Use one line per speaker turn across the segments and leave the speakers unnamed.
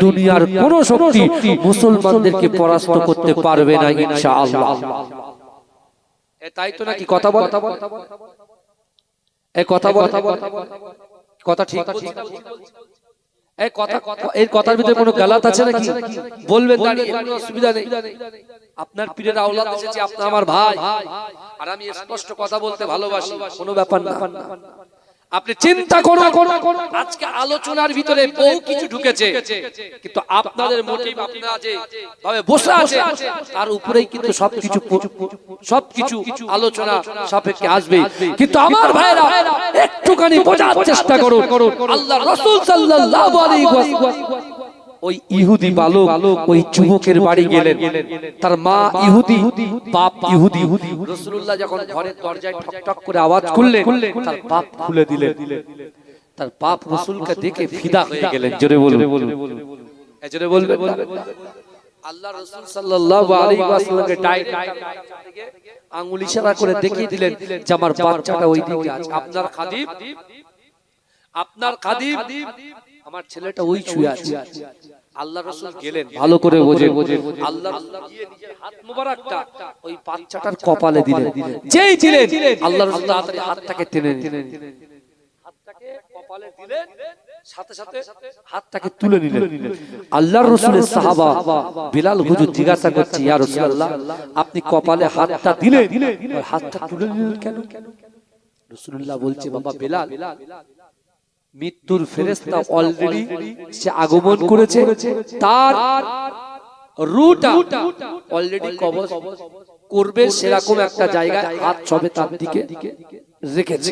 দুনিয়ার কোন শক্তি মুসলমানদেরকে পরাস্ত করতে পারবে না ইনশাআল্লাহ। তাই তো নাকি কথা বল, এই কথা বল, কথা ঠিক বলছি না? এই কথা, এই কথার ভিতরে কোনো গালাত আছে নাকি? বলবেন, দাঁড়িয়ে কোনো অসুবিধা নেই। আপনার পীরের আওলাদ এসেছে, আপনি আমার ভাই, আর আমি স্পষ্ট কথা বলতে ভালোবাসি, কোনো ব্যাপার না। আপনি চিন্তা করুন, আজকে আলোচনার ভিতরে বহু কিছু ঢুকেছে, কিন্তু আপনাদের মোটিভ আপনারা যে ভাবে বসে আছে তার উপরেই কিন্তু সবকিছু আলোচনা সাপেক্ষে আসবে। কিন্তু আমার ভাইরা একটুখানি বোঝার চেষ্টা করুন, আল্লাহর রাসূল সাল্লাল্লাহু আলাইহি ওয়াসাল্লাম ওই ইহুদি বালক ওই যুবকের বাড়ি গেলেন, তার মা ইহুদি, বাপ ইহুদি। রাসূলুল্লাহ যখন ঘরের দরজায় ঠক ঠক করে আওয়াজ করলেন, তার বাপ খুলে দিলেন। তার বাপ রাসূলকে দেখে ফিদা হয়ে গেলেন। জোরে বলুন, জোরে বলবেন। আল্লাহ রাসূল সাল্লাল্লাহু আলাইহি ওয়াসাল্লামকে আঙ্গুল ইশারা করে দেখিয়ে দিলেন যে আমার বাচ্চাটা ওই দিকে আছে, আপনার খাদিম, আপনার খাদিম, আমার ছেলেটা ওই ছুঁয়ে আছে। আল্লাহ রাসূল গেলেন, ভালো করে বোঝেন, আল্লাহ রাসূল গিয়ে নিজের হাত মোবারকটা ওই বাচ্চাটার কপালে দিলেন। যেই দিলেন আল্লাহ রাসূল তাড়াতাড়ি হাতটাকে টেনে নিলেন, হাতটাকে কপালে দিলেন, সাথে সাথে হাতটাকে তুলে নিলেন। আল্লাহর রাসূলের সাহাবা বিলাল হুজুর জিজ্ঞাসা করছে, ইয়া রাসূলুল্লাহ, আপনি কপালে হাতটা দিলেন, হাতটা তুলে নিলেন কেন? রাসূলুল্লাহ বলছে, বাবা বিলাল, মৃত্যুর ফেরেশতা অলরেডি সে আগমন করেছে, তার রূহটা অলরেডি কবজ করবে সেরকম একটা জায়গায় হাত সবে তার দিকে রেখেছে।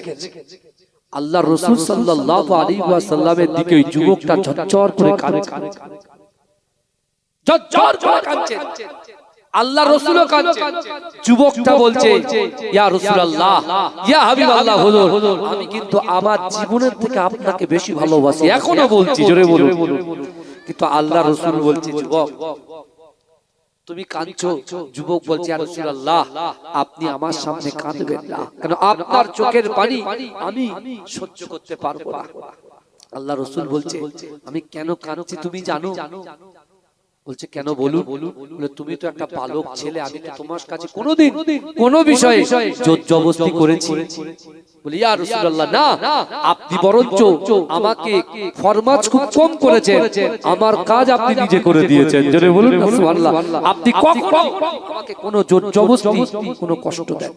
আল্লাহ রাসূল সাল্লাল্লাহু আলাইহি ওয়াসাল্লামের দিকে ওই যুবকটা ঝরঝর করে কাঁদছে, ঝরঝর করে কাঁদছে। আল্লাহ রাসূলও কাঁদছে, যুবকটা বলছে, ইয়া রাসূলুল্লাহ, ইয়া হাবিবাল্লাহ, হুজুর, আমি কিন্তু আমার জীবনের থেকে আপনাকে বেশি ভালোবাসি, এখনো বলছি, জোরে বলুন। কিন্তু আল্লাহ রাসূল বলছে, যুবক তুমি কাঁদছো? যুবক বলছে, ইয়া রাসূলুল্লাহ, আপনি আমার সামনে কাঁদবেন না, কারণ আপনার চোখের পানি আমি সহ্য করতে পারবো না। আল্লাহ রাসূল বলছে, আমি কেন কাঁদছি তুমি জানো? বলছে, কেন বলুন? বলে, তুমি তো একটা বালক ছেলে, আমি তো তোমার কাছে কোনোদিন কোনো বিষয়ে জোর জবরদস্তি করেছি? বলি, ইয়া রাসূলুল্লাহ, না, আপনি বরঞ্চ আমাকে ফরমাজ খুব কম করেছেন, আমার কাজ আপনি নিজে করে দিয়েছেন। জোরে বলুন সুবহানাল্লাহ। আপনি কখনো আমাকে কোনো জোর জবরদস্তি, কোনো কষ্ট দেন।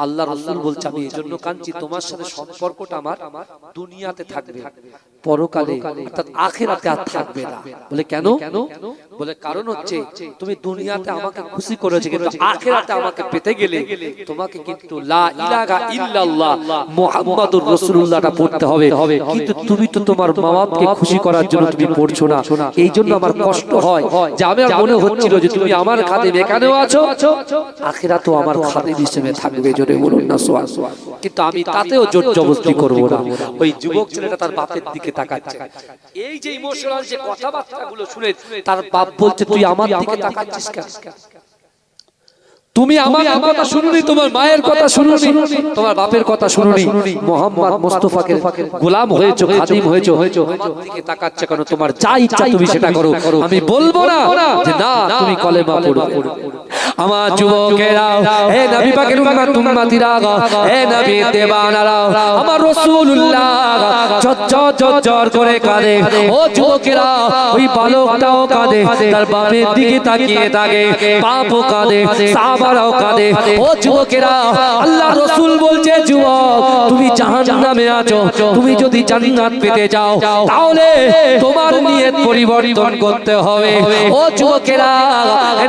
আল্লাহ রাসূল বলছে, আমি এজন্য কাঁদছি, তোমার সাথে সম্পর্কটা আমার দুনিয়াতে থাকবে, পরকালে অর্থাৎ আখিরাতে আর থাকবে না। বলে, কেন? বলে, কারণ হচ্ছে তুমি দুনিয়াতে আমাকে খুশি করেছো, কিন্তু আখিরাতে আমাকে পেতে গেলে তোমাকে কিন্তু লা ইলাহা ইল্লাল্লাহ মুহাম্মাদুর রাসূলুল্লাহটা পড়তে হবে, কিন্তু তুমি তো তোমার মা-বাপকে খুশি করার জন্য তুমি পড়ছো না। এই জন্য আমার কষ্ট হয় যে আমার মনে হচ্ছিল যে তুমি আমার খাদেম এখানেও আছো, আখিরাতেও আমার খাদেম হিসেবে থাকবে। জোরে বলুন না সুবহানাল্লাহ। কিন্তু আমি তাতেও জোর জবরদস্তি করব না। ওই যুবক ছেলেটা তার বাপের দিকে তাকাচ্ছে, এই যে ইমোশনাল যে কথাবার্তাগুলো শুনে তার বাপ বলছে, তুই আমার দিকে তাকাচ্ছিস কেন? তুমি আমার কথা শুনুনি, তোমার মায়ের কথা শুনুনি, তোমার বাপের কথা শুনুনি, মোহাম্মদ মুস্তাফাকে গোলাম হয়েছো, খাদিম হয়েছো, আমার দিকে তাকাচ্ছে কেন? তোমার যা ইচ্ছা তুমি সেটা করো, আমি বলবো না যে না তুমি কলেমা পড়ো। আমার যুবকেরা, হে নবী পাকের উম্মতিরা, হে নবী দেওয়ানারা, আমার রাসূলুল্লাহ ঝরঝর করে কাঁদে। ও যুবকেরা, ওই বালকটাও কাঁদে, তার বাপের দিকে তাকিয়ে থাকে, বাপও কাঁদে, সাহাবারাও কাঁদে। ও যুবকেরা, আল্লাহ রাসূল বলছে, যুবক তুমি জাহান্নামে আছো, তুমি যদি জান্নাত পেতে চাও তাহলে তোমার নিয়ত পরিবর্তন করতে হবে। ও যুবকেরা,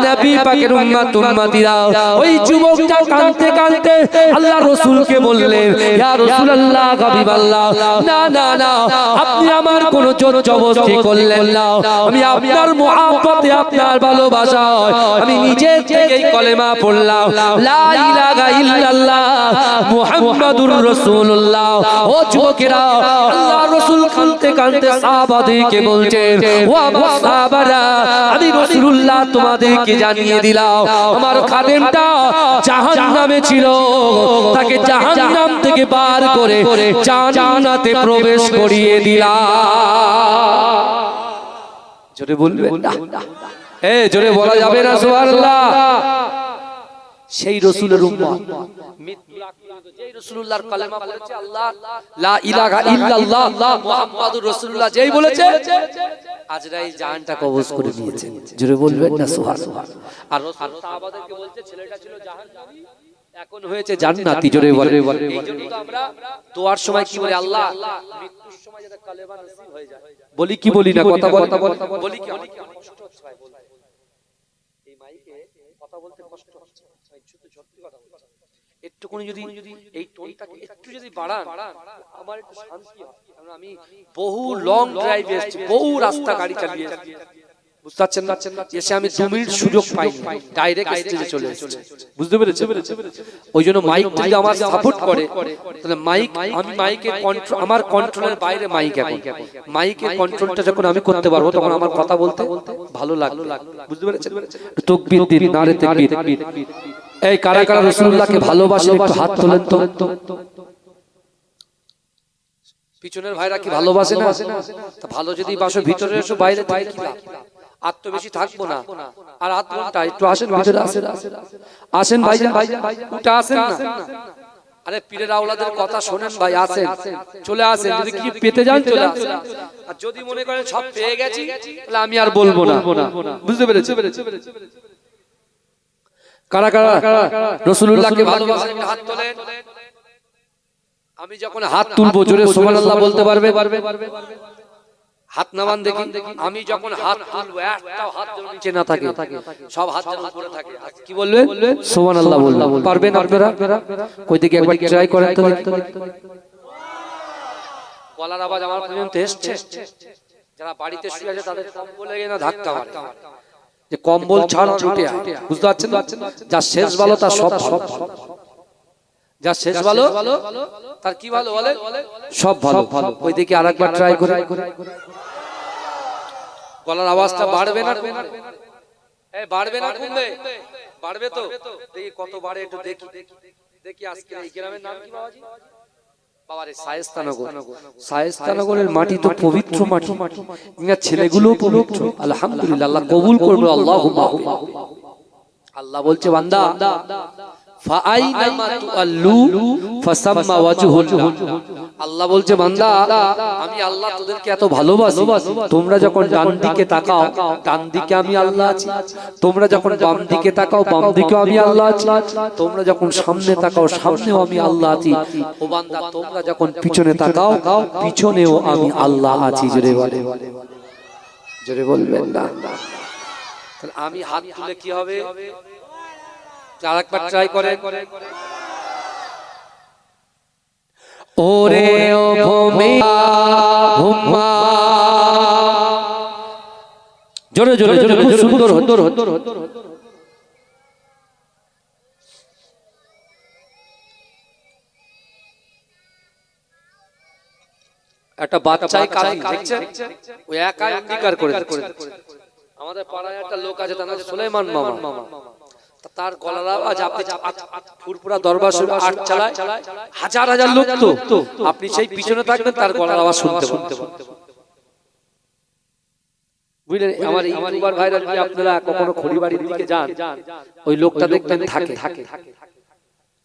নবী পাকের উম্মতিরা, ওই যুবকটা কাঁদতে কাঁদতে আল্লাহ রাসূলকে বললেন, ইয়া রাসূলুল্লাহ, হাবিবাল্লাহ, না না না, আপনি আমার কোনো জোর জবরদস্তি করলেন না, আমি আপনার মুহাব্বতে, আপনার ভালোবাসায় আমি নিজে থেকেই কলেমা পড়লাম, লা ইলাহা ইল্লাল্লাহ মুহাম্মাদুর রাসূলুল্লাহ। ও যুবকেরা, আল্লাহ রাসূল কাঁদতে কাঁদতে সাহাবাদেরকে বলছেন, ও আমার সাহাবারা, আমি রাসূলুল্লাহ তোমাদেরকে জানিয়ে দিলাম, আমার খাদেমটা জাহান্নামে ছিল, তাকে জাহান্নাম থেকে বার করে জান্নাতে প্রবেশ করিয়ে দিলাম। জোরে বলবেন না, জোরে বলা যাবে না সুবহানাল্লাহ। সেই রাসূলের উম্মত, যেই রাসূলুল্লাহর কালেমা পড়েছে, আল্লাহ লা ইলাহা ইল্লাল্লাহ মুহাম্মাদুর রাসূলুল্লাহ যেই বলেছে, আজরাইল জানটা কবজ করে নিয়েছে। জোরে বলবেন না সুবহানাল্লাহ। আর রাসূল সাহাবাদেরকে বলছে ছেলেটা ছিল জাহান্নামী, এখন হয়েছে জান্নাতি। জোরে বলেন। এইজন্য তো আমরা দোয়ার সময় কি বলি, আল্লাহ মৃত্যুর সময় যাতে কালেমা নসিব হয়ে যায়। বলি কি বলি না? কথা বলি কি? অনেক কষ্ট হচ্ছে ভাই, বলতে এই মাইকে কথা বলতে কষ্ট হচ্ছে ভাই, শুধু সত্যি কথা বলছি। একটুখানি যদি এই টোনটাকে একটু যদি বাড়ান, আমার একটু শান্তি হয়। কারণ আমি বহু লং ড্রাইভ এসেছি, বহু রাস্তা গাড়ি চালিয়ে এসেছি, বুঝতে পারছেন না? এসে আমি 2 মিনিট সুযোগ পাইনি, ডাইরেক্ট স্টেজে চলে এসেছি, বুঝতে পেরেছেন? ওই জন্য মাইক যদি আমার সাপোর্ট করে, তাহলে মাইক, আমি মাইকের কন্ট্রোল, আমার কন্ট্রোলের বাইরে মাইক। এখন মাইকের কন্ট্রোলটা যখন আমি করতে পারবো, তখন আমার কথা বলতে ভালো লাগবে, বুঝতে পেরেছেন? তাকবীর দিন, নারে তাকবীর। এই কারা কারা রাসূলুল্লাহকে ভালোবাসেন একটু হাত তোলেন তো। পিছনের ভাইরা কি ভালোবাসে না? তা ভালো যদি বাসো, ভিতরে এসো, বাইরে থেকে কি লাভ? আর তো বেশি থাকবো না, আর আধ ঘন্টা একটু আসেন, ভিতরে আসেন ভাইজান, উঠে আসেন না। আরে পীরের আওলাদের কথা শোনেন ভাই, আসেন, চলে আসেন। যদি কি পেতে যান চলে আসেন, আর যদি মনে করেন সব পেয়ে গেছি, তাহলে আমি আর বলবো না, বুঝতে পেরেছি? কারা কারা রাসূলুল্লাহকে ভালোবাসেন হাত তোলেন। আমি যখন হাত তুলবো, জোরে সুবহানাল্লাহ বলতে পারবে? হাত নামান দেখি। আমি যখন হাত তুলবো, একটাও হাত যেন নিচে না থাকে, সব হাত যেন উপরে থাকে। কি বলবেন? সুবহানাল্লাহ বললাম। পারবেন আপনারা? কই থেকে একবার ট্রাই করেন তো দেখি। গলার আওয়াজ আমার পর্যন্ত এসছে? যারা বাড়িতে শুয়ে আছে তাদের কম্বলে গিয়ে না ধাক্কা মারে, যে কম্বল ছাড় ছুটে আয়, বুঝতে পারছেন? যা শেষ ভালো তার সব ভালো, যা শেষ ভালো তার কি ভালো বলে? সব ভালো। ওই দিকে আরেকবার ট্রাই করে। গলার আওয়াজটা বাড়বে না? বাড়বে না? কমবে? বাড়বে তো? দেখি কত বাড়ে, একটু দেখি। আজকে এই গ্রামের নাম কি বাবাজি? বাবারে শায়েস্তানগর। শায়েস্তানগরের মাটি তো পবিত্র মাটি, ইনার ছেলেগুলো পবিত্র। আলহামদুলিল্লাহ, আল্লাহ কবুল করবে। আল্লাহুম্মা। আল্লাহ বলছে, বান্দা আল্লাহ বলছে, বান্দা আমি আল্লাহ তোদেরকে এত ভালোবাসি, তোমরা যখন ডান দিকে তাকাও, ডান দিকে আমি আল্লাহ আছি। তোমরা যখন বাম দিকে তাকাও, বাম দিকেও আমি আল্লাহ আছি। তোমরা যখন সামনে তাকাও, সামনেও আমি আল্লাহ আছি। ও বান্দা, তোমরা যখন পিছনে তাকাও, পিছনেও আমি আল্লাহ আছি। জোরে বলে, জোরে বলবেন না? আমি হাত তুলে কি হবে? আরেকবার ট্রাই করেন। ওরে ও ভূমি হুম্মা, জোরে জোরে জোরে, খুব সুন্দর। একটা বাচ্চাই কাজী দেখছেন, ওই একাই অঙ্গীকার করে। আমাদের পাড়ায় একটা লোক আছে, তার নাম সুলাইমান মামা। তার গলার আওয়াজ, আপনি ফুরফুরা দরবার শরীফ আট চালায়, হাজার হাজার লোক তো, আপনি সেই পিছনে থাকবেন, তার গলার আওয়াজ শুনতে পাবেন। বুঝলেন? আমার ইউটিউবার ভাইরা, যদি আপনারা কখনো খড়িবাড়ির দিকে যান, ওই লোকটা দেখবেন থাকে।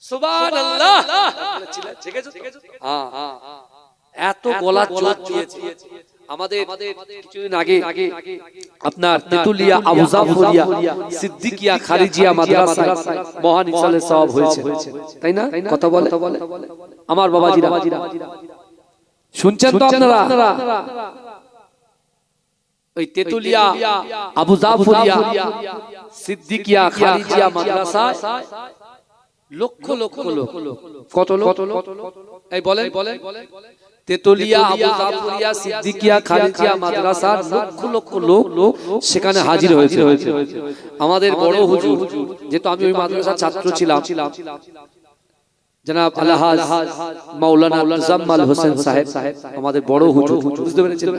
সুবহানাল্লাহ, এত গলার জোর দিয়েছে। আমাদের কিছুদিন আগে আপনার তেতুলিয়া, আবু জাফরিয়া, সিদ্দিকিয়া, খারিজিয়া মাদ্রাসায় মহান ইসালে সওয়াব হয়েছে, তাই না? কথা বলে আমার বাবাজিরা, শুনছেন তো আপনারা? ওই তেতুলিয়া, আবু জাফরিয়া, সিদ্দিকিয়া, খারিজিয়া মাদ্রাসায় লক্ষ লক্ষ লোক, কত লোক? এই বলেন, তেতুলিয়া, আবু জাফরিয়া, সিদ্দিকিয়া, খারিজিয়া মাদ্রাসার লক্ষ লক্ষ লোক সেখানে হাজির হয়েছে। আমাদের বড় হুজুর, যেহেতু আমি ওই মাদ্রাসার ছাত্র ছিলাম, জনাব আলহাজ মাওলানা মুজাম্মেল হোসেন সাহেব, আমাদের বড় হুজুর, বুঝতে পেরেছেন?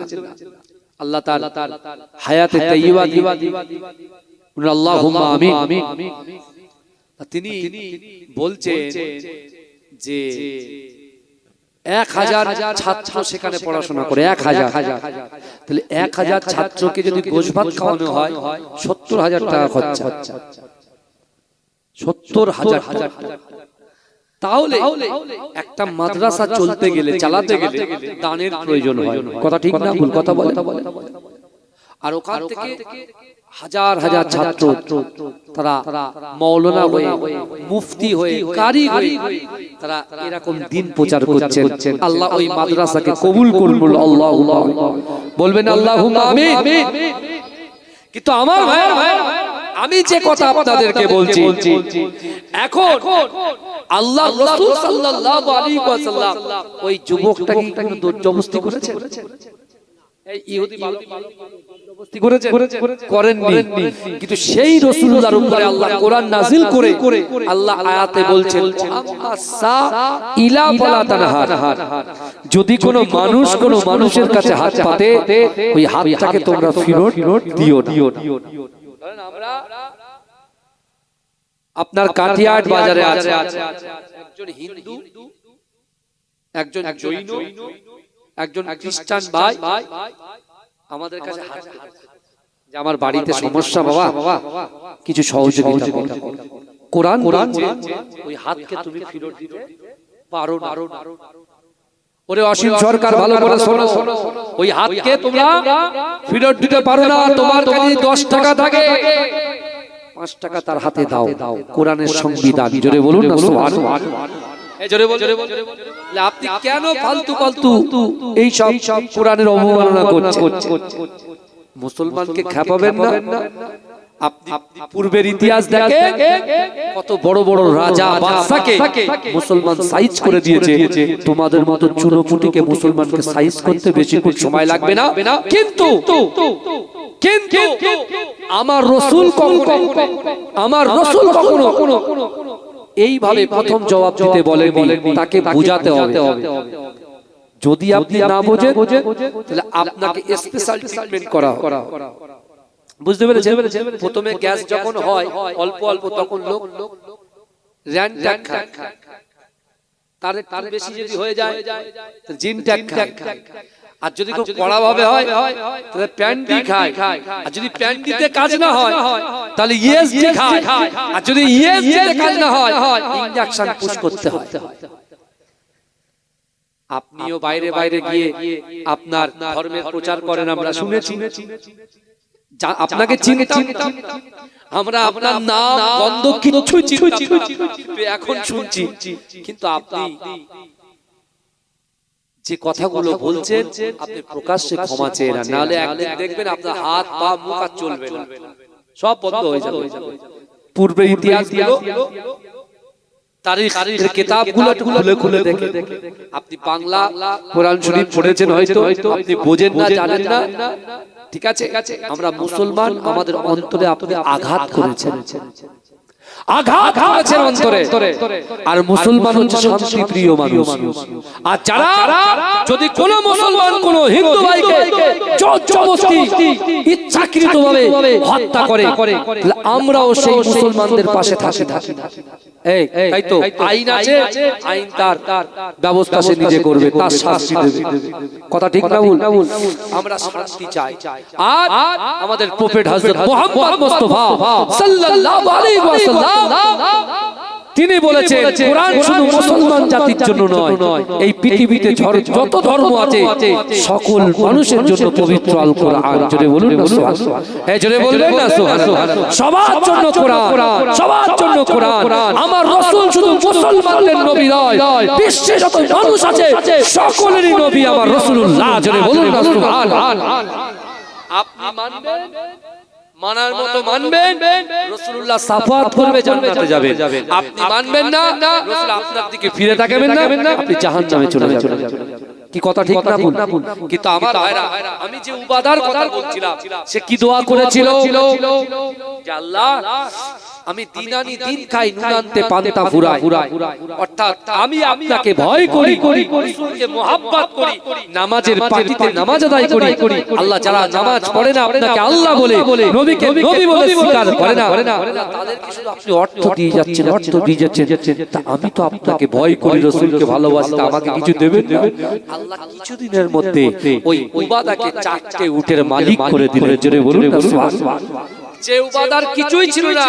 আল্লাহ তাআলা হায়াতে তাইয়্যিবা দিন, আল্লাহুম্মা আমিন। তিনি বলছেন যে 1000 ছাত্র সেখানে পড়াশোনা করে, 1000। তাহলে 1000 ছাত্রকে যদি গোশভাত খাওয়ানো হয় 70,000 টাকা খরচা, 70,000 টাকা। তাহলে একটা মাদ্রাসা চলতে গেলে, চালাতে গেলে দানের প্রয়োজন হয়। কথা ঠিক না ভুল কথা বলে? আর ওখান থেকে হাজার হাজার ছাত্র তারা মাওলানা হয়ে, মুফতি হয়ে, কারি হয়ে তারা এরকম দিন প্রচার করছেন। আল্লাহ ওই মাদ্রাসাকে কবুল করুন, আল্লাহুম্মা বলবেন আল্লাহুম্মা আমিন। কিন্তু আমার ভাই, আমি যে কথা আপনাদেরকে বলছি, এখন আল্লাহ রাসূল সাল্লাল্লাহু আলাইহি ওয়াসাল্লাম ওই যুবকটাকে একটু জবরদস্তি করেছেন? এই ইহুদি জবরদস্তি করেননি। কিন্তু সেই রাসূলুল্লাহর উপরে আল্লাহ কোরআন নাযিল করে আল্লাহ আয়াতে বলছেন, ইলা ফালা তানহার, যদি কোনো মানুষ কোনো মানুষের কাছে হাত পাতে ওই হাতটাকে তোমরা ফেরত দিও। আমরা আপনার কাটিয়াট বাজারে আছে একজন হিন্দু, একজন জৈন, একজন খ্রিস্টান ভাই আমাদের কাছে যে আমার বাড়িতে সমস্যা বাবা, কিছু সহযোগিতা করো। কোরআন ওই হাতকে তুমি ফেরত দিতে পারো না। ওরে অসীম সরকার, ভালো করে শোনো, ওই হাতকে তোমরা ফেরত দিতে পারো না। তোমার কাছে 10 টাকা থাকে, 5 টাকা তার হাতে দাও। কোরআনের সংবিধান, জোরে বলুন না সুবহানাল্লাহ। এই জোরে বল। আপনি কেন ফালতু ফালতু এই সব কোরআনের অবমাননা করছেন? মুসলমানকে খেপাবেন না। আপনি পূর্বের ইতিহাস দেখেন, কত বড় বড় রাজা বাদশাকে মুসলমান সাইজ করে দিয়েছে। তোমাদের মতো চুনোপুটিকে মুসলমানকে সাইজ করতে বেশি সময় লাগবে না। কিন্তু আমার রাসূল কখনো এইভাবে প্রথম জবাব দিতে বলেন, তাকে বুঝাতে হবে। যদি আপনি না বোঝেন তাহলে আপনাকে স্পেশাল ট্রিটমেন্ট করা হবে। বুঝতে পেরেছেন? প্রথমে গ্যাস যখন হয় অল্প অল্প, তখন লোক র্যান্টাক খায়, তার বেশি যদি হয়ে যায় জিনটাক খায়। আর যদি খুব কড়া ভাবে হয় তাহলে প্যান্ডি খায়। আর যদি প্যান্ডিতে কাজ না হয় তাহলে ইএসডি খায়। আর যদি ইএসডিতে কাজ না হয় ইনজেকশন পুশ করতে হয়। আপনিও বাইরে বাইরে গিয়ে আপনার ধর্মের প্রচার করেন, আমরা শুনেছি। আপনাকে চিনতাম, আমরা আপনার নাম গন্ধ কিছুই চিনতাম না, এখন শুনছি। কিন্তু আপনি যে কথাগুলো বলছেন, আপনি প্রকাশ্যে ক্ষমা চেয়ে না, নাহলে একদিন দেখবেন আপনার হাত পা মুখ আর চলবে না, সব বন্ধ হয়ে যাবে। পূর্বের ইতিহাসগুলো, তারিখের কিতাবগুলো খুলে খুলে দেখে। আপনি বাংলা কোরআন শরীফ পড়েছেন হয়তো, আপনি বোঝেন না, জানেন না, ঠিক আছে। আমরা মুসলমান, আমাদের অন্তরে আপনি আঘাত করেছেন, আঘাত করেছেন অন্তরে। আর মুসলমান হচ্ছে শান্তি প্রিয় মানুষ। আর যারা যদি কোন মুসলমান কোন হিন্দু ভাইকে জবরদস্তি ইচ্ছাকৃতভাবে হত্যা করে, তাহলে আমরাও সেই মুসলমানদের পাশে থাকি। এই তাই তো আইন আছে, আইন তার ব্যবস্থা সে নিজে করবে, তার শাস্তি দেবে। কথা ঠিক না ভুল? আমরা শান্তি চাই। আর আমাদের প্রফেট হযরত মুহাম্মদ মুস্তাফা সাল্লাল্লাহু আলাইহি ওয়াসাল্লাম তিনি বলেছেন, কোরআন শুধু মুসলমান জাতির জন্য নয়, এই পৃথিবীতে যত ধর্ম আছে সকল মানুষের জন্য পবিত্র আল কোরআন। জোরে বলুন না সুবহানাল্লাহ। এই জোরে বলবেন না সুবহানাল্লাহ। সবার জন্য কোরআন, সবার জন্য কোরআন। আমার রাসূল শুধু মুসলমানদের নবী নয়, বিশ্বে যত মানুষ আছে সকলেরই নবী আমার রাসূলুল্লাহ। জোরে বলুন না সুবহানাল্লাহ। আপনি মানবেন, মানার মতো মানবেন, রাসূলুল্লাহ শাফাআত করবে, জান্নাতে যাবেন। আপনি মানবেন না, রাসূল আপনার দিকে ফিরে তাকাবেন না, আপনি জাহান্নামে চলে যাবেন। কি কথা ঠিক না ভুল? কিন্তু আমার ভাইরা, আমি যে উবাদার কথা বলছিলাম, সে কি দোয়া করেছিল যে আল্লাহ আমি দিন আনি দিন খাই, নুন আনতে পান্তা ফুরাই। অর্থাৎ আমি আপনাকে ভয় করি, রাসূলকে মুহাব্বত করি, নামাজের পাটিতে নামাজ আদায় করি। আল্লাহ যারা নামাজ পড়ে না আপনাকে আল্লাহ বলে, নবীকে নবী বলে স্বীকার করে না, তাদেরকে শুধু আপনি অর্থ দিয়ে যাচ্ছেন, অর্থ দিয়ে যাচ্ছেন। তা আমি তো আপনাকে ভয় করি, রাসূলকে ভালোবাসি, তা আমাকে কিছু দেবেন না? আল্লাহ কিছুদিনের মধ্যে ওই উবাদাকে 4টে উটের মালিক করে দিলেন। জোরে বলুন না সুবহানাল্লাহ। যে উবাদার কিছুই ছিল না,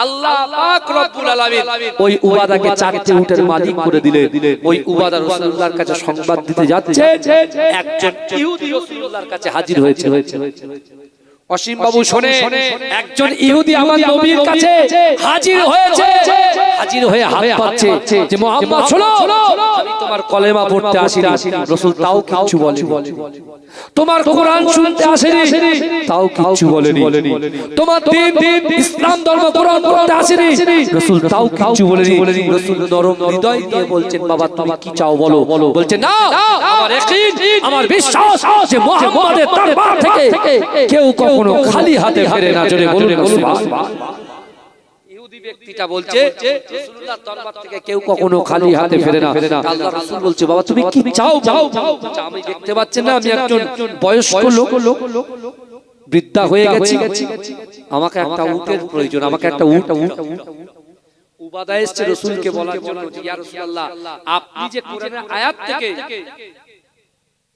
আল্লাহ পাক রব্বুল আলামিন ওই উবাদাকে 4টে উটের মালিক করে দিলেন। ওই উবাদা রাসূলুল্লাহর কাছে সংবাদ দিতে যাচ্ছে, একজন ইহুদি রাসূলুল্লাহর কাছে হাজির হয়েছে। অসীম বাবু শোনে, একজন ইহুদি আমার নবীর কাছে হাজির হয়েছে, হাজির হয়ে হাত পাচ্ছে যে মুহাম্মদ শোনো, আমি তোমার কলেমা পড়তে আসিনি। রাসূল তাও কিছু বলেনি। তোমার কোরআন শুনতে আসেনি, তাও কিছু বলেনি। তোমার দিন ইসলাম ধর্ম কোরআন পড়তে আসেনি, রাসূল তাও কিছু বলেনি। রাসূল নরম হৃদয় দিয়ে বলছেন, বাবা তুমি কি চাও বলো। বলছেন না, আমার ইয়াকিন, আমার বিশ্বাস যে মুহাম্মাদের দরবার থেকে কেউ কখনো খালি হাতে ফেরে না। জোরে বলুন না সুবহানাল্লাহ। ইহুদি ব্যক্তিটা বলছে রাসূলুল্লাহর দরবার থেকে কেউ কখনো খালি হাতে ফেরে না। আল্লাহ রাসূল বলছে, বাবা তুমি কি চাও? আমি দেখতে পাচ্ছেন না আমি একজন বয়স্ক লোক, বৃদ্ধা হয়ে গেছি, আমাকে একটা উটের প্রয়োজন, আমাকে একটা উট। উবাদা এসেছে রাসূলকে বলার জন্য, ইয়া রাসূলুল্লাহ আপনি যে কোরআনের আয়াত থেকে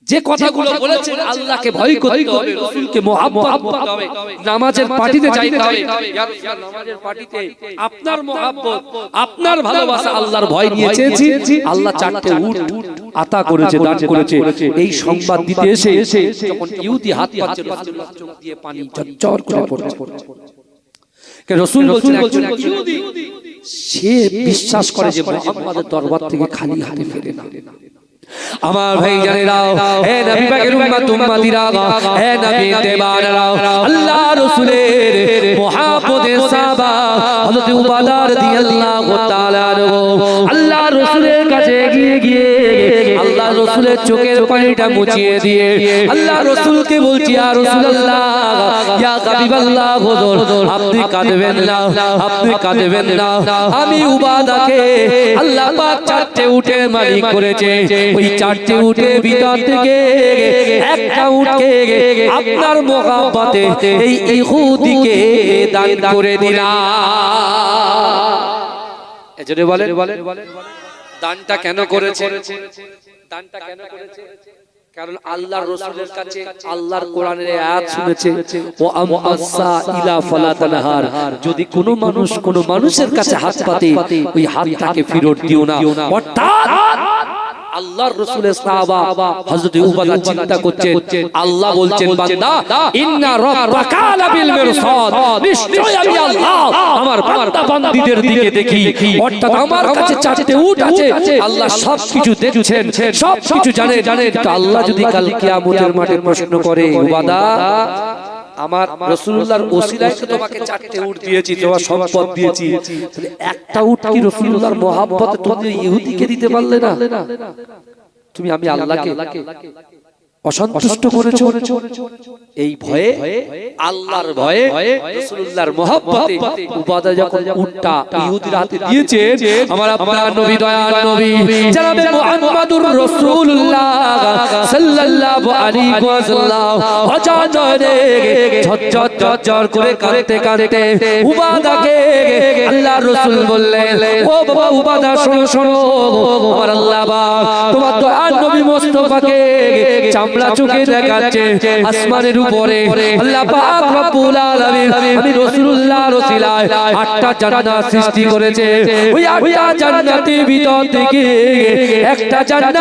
যে কথাগুলো বলেছেন, আল্লাহকে ভয় করতে হবে, রাসূলকে মুহাব্বত করতে হবে, নামাজের পাটিতে যাইতে হবে। ইয়া রাসূলুল্লাহ নামাজের পাটিতে আপনার মুহাব্বত, আপনার ভালোবাসা, আল্লাহর ভয় নিয়ে চেয়েছি, আল্লাহ 4টে উট আতা করেছে, দান করেছে। এই সংবাদ দিতে এসে যখন ইহুদি হাত পাচ্ছে, রাসূলুল্লাহ চোখ দিয়ে পানি ঝরঝর করে পড়ছে। কারণ রাসূল বলছেন একজন ইহুদি সে বিশ্বাস করে যে মুহাম্মাদের দরবার থেকে খালি হাতে ফেরে না। আমার ভাই জানেরা, হে নবী পাকের উম্মত উম্মতিরা, হে নবী তেবারা, আল্লাহ রাসূলের মুহাব্বতের সাহাবা হযরত উবাদা রাদিয়াল্লাহু তাআলা আল্লাহ রাসূলের কাছে গিয়ে আল্লাহ রাসূলের চোখের পানিটা মুছিয়ে দিয়ে আল্লাহ রাসূলকে বলছি, ইয়া রাসূলুল্লাহ, ইয়া হাবিবাল্লাহ, হুজুর আপনি কাঁদবেন না, আপনি কাঁদবেন না। আমি উবাদাকে আল্লাহ পাক 4টে উটের মালিক করেছে। ওই 4টে উটের ভিতর থেকে একটা উটকে আপনার মুহাব্বতে এই ইহুদিকে দান করে দিলাম। এজন্য বলেন দানটা কেন করেছে? দানটা কেন করেছে? কারণ আল্লাহর রাসূলের কাছে আল্লাহর কোরআনের আয়াত শুনেছে, ও আমাসা ইলা ফালা তানহার, যদি কোনো মানুষ কোনো মানুষের কাছে হাত পাতে ওই হাতটাকে ফেরত দিও না। অর্থাৎ আল্লাহর রাসূলের সাহাবা হযরত উবাদা চিন্তা করছেন, আল্লাহ বলছেন বান্দা ইন্না রাব্বাকা লাবিল মিরসাদ, নিশ্চয় আমি আল্লাহ আমার বান্দা বান্দীদের দিকে দেখি। অর্থাৎ আমার কাছে 4টে উট আছে, আল্লাহ সব কিছু দেখছেন, সব কিছু জানেন। তো আল্লাহ যদি কাল কিয়ামতের মাঠে প্রশ্ন করে, উবাদা আমার রাসূলুল্লাহর ওসিলায় তো তোমাকে 4টে উট দিয়েছি, তোমার সম্পদ দিয়েছি, তাহলে একটা উট কি রাসূলুল্লাহর মহব্বতে তুমি ইহুদিকে দিতে পারলে না? তুমি আমি আল্লাহকে অসন্তুষ্ট করেছো। এই ভয়ে, আল্লাহর ভয়ে, রাসূলুল্লাহর মহব্বতে উবাদা যখন উটটা ইহুদির হাতে দিয়েছে, আমার আপনার নবী দয়ার নবী জনাবে মুহাম্মদুর রাসূলুল্লাহ সাল্লাল্লাহু আলাইহি ওয়াসাল্লাম হযরতে ঝরঝর করে কাঁদতে কাঁদতে উবাদাকে আল্লাহর রাসূল বললেন, ও বাবা উবাদা শোনো, আমার আল্লাহ পাক তোমার দয়ার নবী মুস্তাফাকে চামড়া চোখে দেখাচ্ছে আসমানের উপরে। আল্লাহ পাক রব্বুল আলামিন আমি রাসূলুল্লাহর ওসিলায় 8টা জান্নাত সৃষ্টি করেছে। ওই 8টা জান্নাতের ভিতর থেকে একটা জান্নাত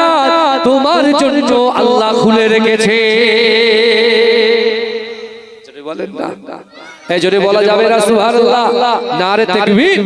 তোমার জন্য আল্লাহ খুলে রেখেছে। জোরে বলেন না, এই জোরে বলা যাবে না সুবহানাল্লাহ, নারে তাকবীর।